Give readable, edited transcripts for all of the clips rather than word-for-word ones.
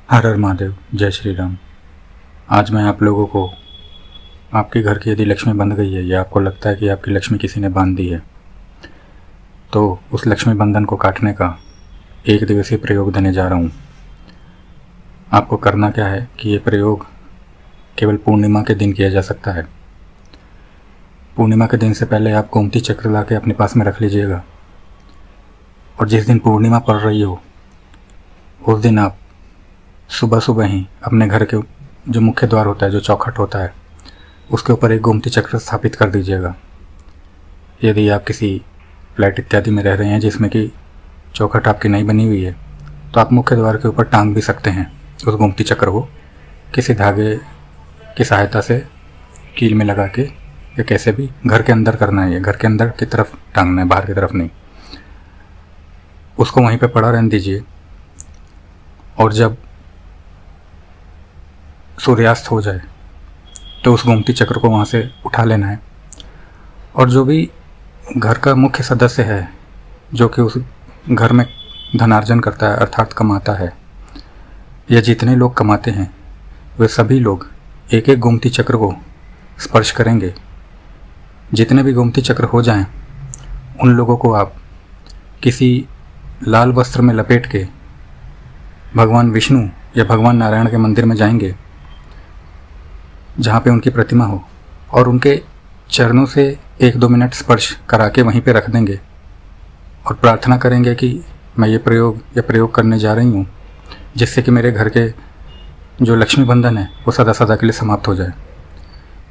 हर हर महादेव, जय श्री राम। आज मैं आप लोगों को आपके घर की यदि लक्ष्मी बंध गई है या आपको लगता है कि आपकी लक्ष्मी किसी ने बांध दी है, तो उस लक्ष्मी बंधन को काटने का एक दिवसीय प्रयोग देने जा रहा हूँ। आपको करना क्या है कि ये प्रयोग केवल पूर्णिमा के दिन किया जा सकता है। पूर्णिमा के दिन से पहले आप गोमती चक्र ला के अपने पास में रख लीजिएगा, और जिस दिन पूर्णिमा पड़ रही हो उस दिन आप सुबह सुबह ही अपने घर के जो मुख्य द्वार होता है, जो चौखट होता है, उसके ऊपर एक गोमती चक्र स्थापित कर दीजिएगा। यदि आप किसी फ्लैट इत्यादि में रह रहे हैं जिसमें कि चौखट आपकी नहीं बनी हुई है, तो आप मुख्य द्वार के ऊपर टांग भी सकते हैं उस गोमती चक्र को, किसी धागे की सहायता से कील में लगा के, या कैसे भी घर के अंदर करना है। ये घर के अंदर की तरफ टांगना है, बाहर की तरफ नहीं। उसको वहीं पे पड़ा रहने दीजिए, और जब सूर्यास्त हो जाए तो उस गोमती चक्र को वहाँ से उठा लेना है। और जो भी घर का मुख्य सदस्य है, जो कि उस घर में धनार्जन करता है, अर्थात कमाता है, या जितने लोग कमाते हैं, वे सभी लोग एक एक गोमती चक्र को स्पर्श करेंगे। जितने भी गोमती चक्र हो जाएं, उन लोगों को आप किसी लाल वस्त्र में लपेट के भगवान विष्णु या भगवान नारायण के मंदिर में जाएंगे, जहाँ पे उनकी प्रतिमा हो, और उनके चरणों से 1-2 मिनट स्पर्श करा के वहीं पे रख देंगे, और प्रार्थना करेंगे कि मैं ये प्रयोग करने जा रही हूँ, जिससे कि मेरे घर के जो लक्ष्मी बंधन है वो सदा सदा के लिए समाप्त हो जाए।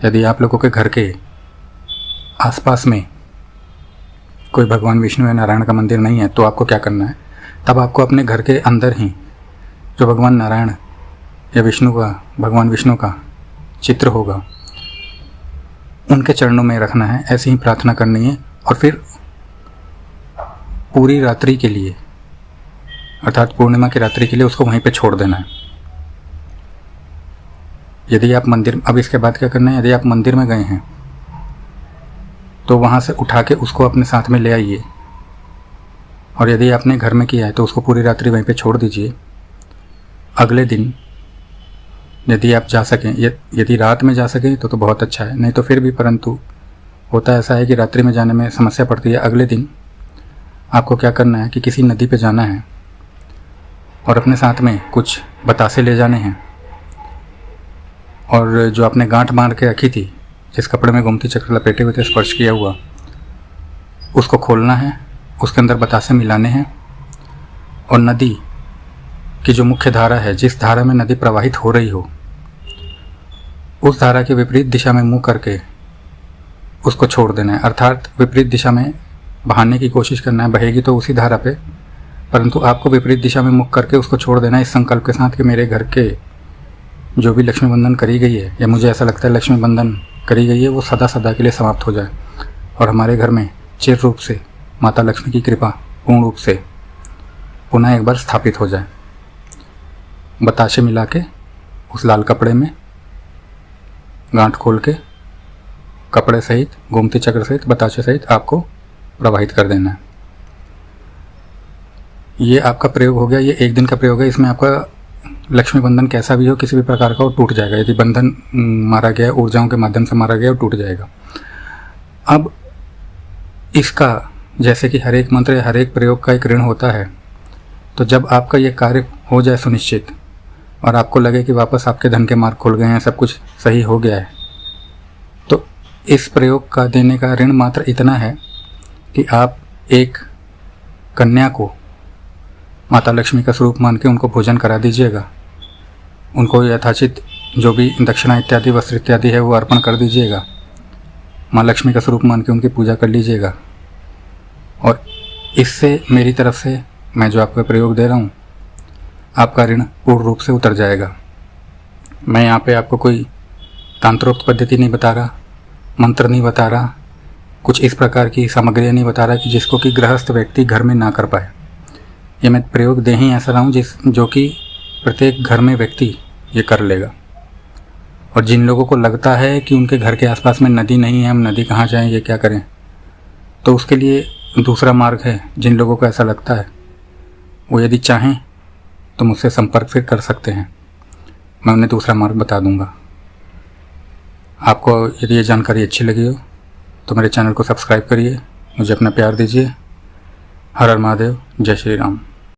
यदि आप लोगों के घर के आसपास में कोई भगवान विष्णु या नारायण का मंदिर नहीं है, तो आपको क्या करना है, तब आपको अपने घर के अंदर ही जो भगवान नारायण या भगवान विष्णु का चित्र होगा, उनके चरणों में रखना है। ऐसी ही प्रार्थना करनी है, और फिर पूरी रात्रि के लिए, अर्थात पूर्णिमा की रात्रि के लिए उसको वहीं पे छोड़ देना है। यदि आप अब इसके बाद क्या करना है, यदि आप मंदिर में गए हैं तो वहाँ से उठा के उसको अपने साथ में ले आइए, और यदि आपने घर में किया है तो उसको पूरी रात्रि वहीं पे छोड़ दीजिए। अगले दिन यदि आप जा सकें, यदि रात में जा सकें तो बहुत अच्छा है, नहीं तो फिर भी, परंतु होता ऐसा है कि रात्रि में जाने में समस्या पड़ती है। अगले दिन आपको क्या करना है कि किसी नदी पे जाना है, और अपने साथ में कुछ बतासे ले जाने हैं, और जो आपने गांठ मार के रखी थी, जिस कपड़े में गोमती चक्र लपेटे हुए थे, स्पर्श किया हुआ, उसको खोलना है, उसके अंदर बतासे मिलाने हैं, और नदी की जो मुख्य धारा है, जिस धारा में नदी प्रवाहित हो रही हो, उस धारा के विपरीत दिशा में मुँह करके उसको छोड़ देना है। अर्थात विपरीत दिशा में बहाने की कोशिश करना है, बहेगी तो उसी धारा पे, परंतु आपको विपरीत दिशा में मुख करके उसको छोड़ देना है, इस संकल्प के साथ कि मेरे घर के जो भी लक्ष्मी बंधन करी गई है, या मुझे ऐसा लगता है लक्ष्मी बंधन करी गई है, वो सदा सदा के लिए समाप्त हो जाए, और हमारे घर में चिर रूप से माता लक्ष्मी की कृपा पूर्ण रूप से पुनः एक बार स्थापित हो जाए। बताशे मिला के उस लाल कपड़े में गांठ खोल के कपड़े सहित, गोमती चक्र सहित, बताशे सहित आपको प्रवाहित कर देना है। ये आपका प्रयोग हो गया। ये एक दिन का प्रयोग है। इसमें आपका लक्ष्मी बंधन कैसा भी हो, किसी भी प्रकार का, वो टूट जाएगा। यदि बंधन मारा गया, ऊर्जाओं के माध्यम से मारा गया, वो टूट जाएगा। अब इसका, जैसे कि हर एक मंत्र या हर एक प्रयोग का एक ऋण होता है, तो जब आपका ये कार्य हो जाए सुनिश्चित, और आपको लगे कि वापस आपके धन के मार्ग खुल गए हैं, सब कुछ सही हो गया है, तो इस प्रयोग का देने का ऋण मात्र इतना है कि आप एक कन्या को माता लक्ष्मी का स्वरूप मान के उनको भोजन करा दीजिएगा। उनको यथाचित जो भी दक्षिणा इत्यादि, वस्त्र इत्यादि है, वो अर्पण कर दीजिएगा। माँ लक्ष्मी का स्वरूप मान के उनकी पूजा कर लीजिएगा, और इससे मेरी तरफ से मैं जो आपको प्रयोग दे रहा हूँ, आपका ऋण पूर्ण रूप से उतर जाएगा। मैं यहाँ पे आपको कोई तंत्रोक्त पद्धति नहीं बता रहा, मंत्र नहीं बता रहा, कुछ इस प्रकार की सामग्रियाँ नहीं बता रहा कि जिसको कि गृहस्थ व्यक्ति घर में ना कर पाए। ये मैं प्रयोग दे ही ऐसा रहा हूँ जो कि प्रत्येक घर में व्यक्ति ये कर लेगा। और जिन लोगों को लगता है कि उनके घर के आसपास में नदी नहीं है, हम नदी कहाँ जाएं, ये क्या करें, तो उसके लिए दूसरा मार्ग है। जिन लोगों को ऐसा लगता है वो यदि चाहें तो मुझसे संपर्क फिर कर सकते हैं, मैं उन्हें दूसरा मार्ग बता दूंगा। आपको यदि ये जानकारी अच्छी लगी हो तो मेरे चैनल को सब्सक्राइब करिए, मुझे अपना प्यार दीजिए। हर हर महादेव, जय श्री राम।